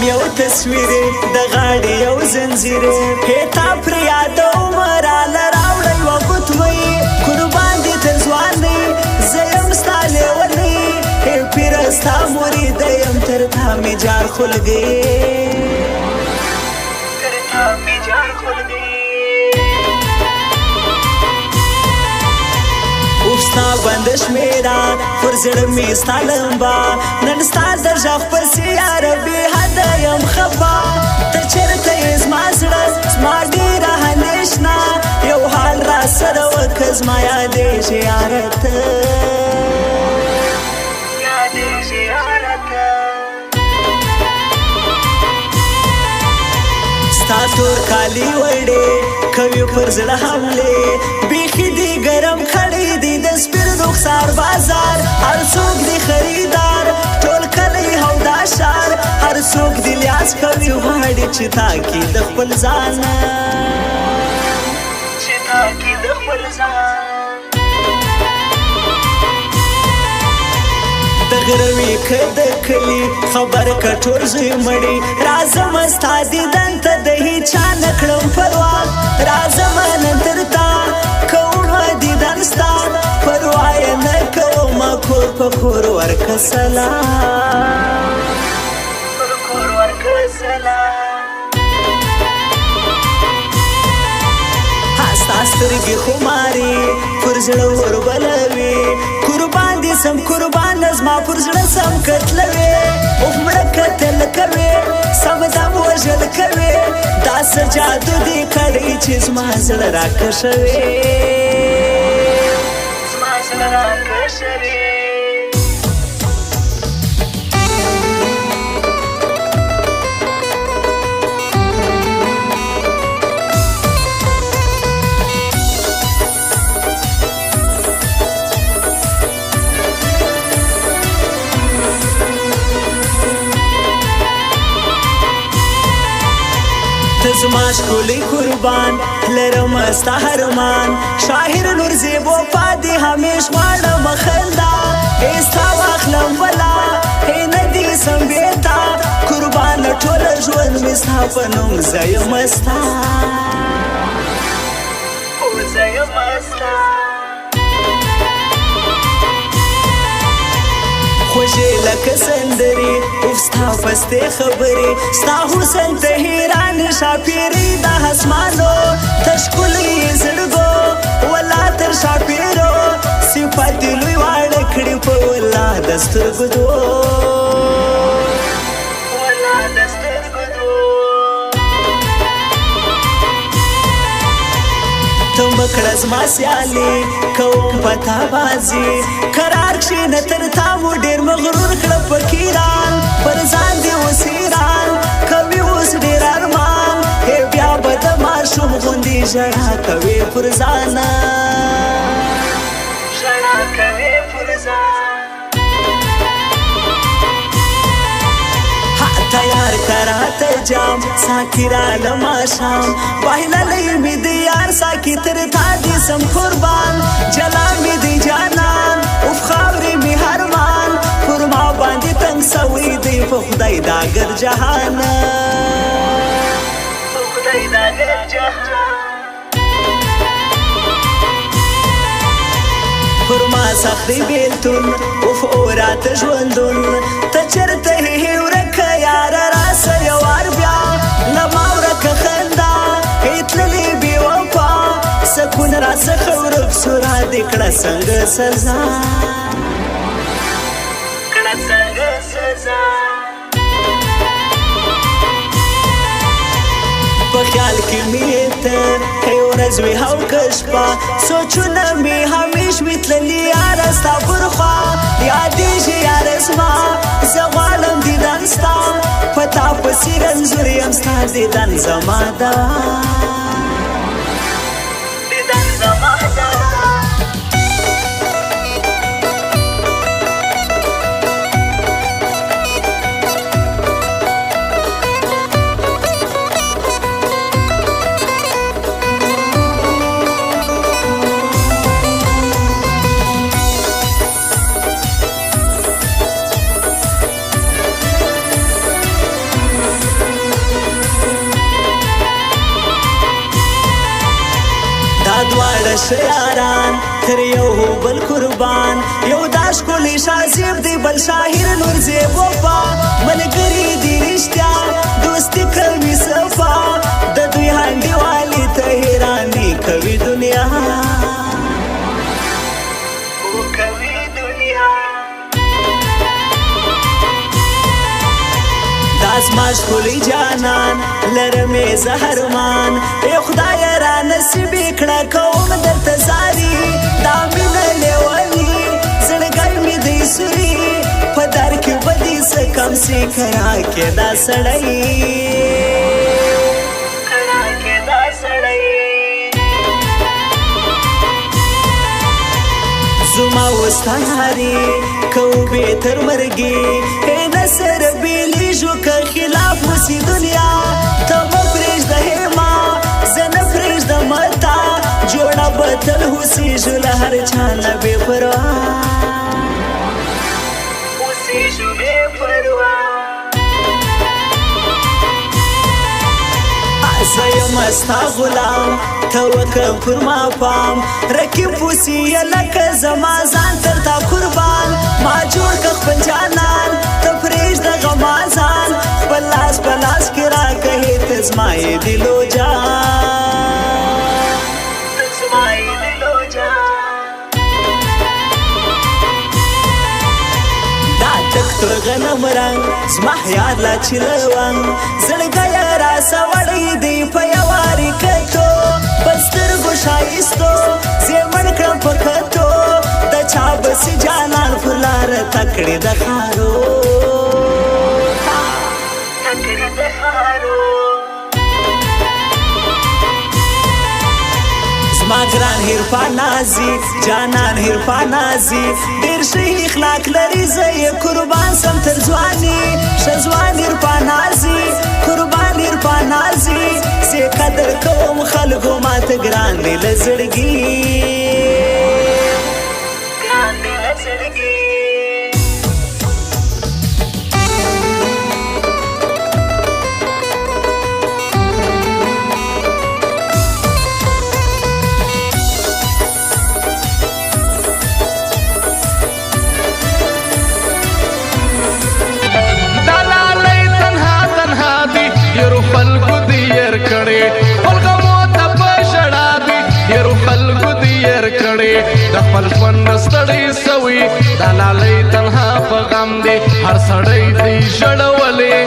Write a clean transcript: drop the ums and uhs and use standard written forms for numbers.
غم یو تصویر د غاړې یو زنځیر هیتا پر یادوم راله راوړی یوه ګوتمۍ قربان دې تر ځوانۍ زه یم ستا لیونۍ ای پیره ستا مریده یم تر تا مې جار خلګۍ ستا بند شمیرا پر زړه مې ستا لمبا نن ستا د غږ پسې یاره بې حده یم خفا ته چېرته یې زما زړه زما ډېره اندېښنه یو حال را سره وکړه زما یادېږي یاره ته ستا تور کالي وړې کوي پر زړه حملې بیخي دې ګرم کړی دی د سپین رخسار بازار هر څوک دی خریدار ټول کلی او دا ښار هر څوک دی لیاس کوي غواړي چې تا کې د خپل ځان د غروي که د کلي خبر که ټول زوی مړي راځم ستا دیدن ته د هیچا نه کړم پروا راځم نن تر تا کومه دیدن ستا پروا یې نه کومه کور په کور ورکه سلام ستا سترګې خماري پر زړه وربلوي قربان دې سم قربان زما پر زړه سم کتلوي اوف مړه کتل کوي سم دم وژل کوي دا څه جادو دې کړی چې زما زړه راکشوي زما ښکلی قربان لرم ستا هرمان شاهر نور زیبو پادې همیش غواړم خندا ای ستا واخلم بلا ای نه دې سم بېتا قربان ټوله ژوند مې ستا په نوم زه یم ستا خوږې لکه سندرې اوف ستا پستې خبرې ستا حسن ته حیران شاپېرې د اسمانو ته ښکلی زړګو ولا تر شاپېرو صفات دې لوی واړه کړي په ولا د سترګو تم بکړه زما سیالي کوم پتا بازي قرار کښېنه تر تا مو ډېر مغرور کړه فقیران پر ځان دې اوس حیران کوي اوس ډېر ارمان ای بیا به د ماشوم غوندې ژړا کوې پر ځان تیار کراته جام ساکی را لماشام بایللی می دی یار ساکی تر تا دی سم قربان جلا می دی جانان اف خاوری می هرمان پر ما باندی تنگ سوی دی په خدای داگر جهان پر ما سختی بیلتون اف اورات ژوندون ته چرته هی ورکه یاره راسه یو وار بیا لما ورکه خندا هیتللی بې وفا سکون راڅخه ورک سو را دې کړه څنګه سزا په خیال کې مې ته هی ورځ وي او که شپه سوچونه مې همیش وي تللي یاره ستا پر خوا یادېږي یاره زما زه غواړم دیدن ستا په تا پسې رنځور یم ستا دیدن زما دوا شیاران تر یو بل قربان یو دا ښکلی شازیب دی بل شاهیر نور زیب وفا ملګري دي رښتیا دوستي کوي صفا د دوی انډیوالي ته حیران دي کوي دنیا زما ښکلی جانان لرمې زهرمان ای خدایه را نصیبې کړه کوم درته زاري دا مینه لیوني زړګی مې دی سوري په در کې به دې څه کم سي کرا کې دا سړی زما وستانهاري کو به تر مرګي اے نصر بیلیږو که خلاف وسی دنیا ته مه پرېږده هیما زه نه پرېږدم تا جوړه به تل اوسېږو له هر چا نه بې پروا زه یم ستا غلام ته وکړه پر ما پام رقیب اوسي یې لکه زما ځان تر تا قربان ما جوړ که خپل جانان ته پرېږده غما ځان خپل لاس په لاس کې راکهې ته زما یې دلو جان تر غنم رنگ زما خیال لا چې لونګ زړګی راسه وړی دی په یواري کتو په سترګو ښایستو زیمن کړم په کتو د چا بسي جانان پر لاره تکړې د خارو زما ګران هیرپا نازي جانان هیرپا نازي ډېر ښه اخلاق لري زه یې قربان سم تر ځواني ښه ځوان هیرپا نازي قربان هیرپا نازي زه قدر کوم خلکو ماته ګران دی له زړګي د خپل ژوند ستړی سوي دا لالۍ تنها په غم دی هر سړی دی ژړولې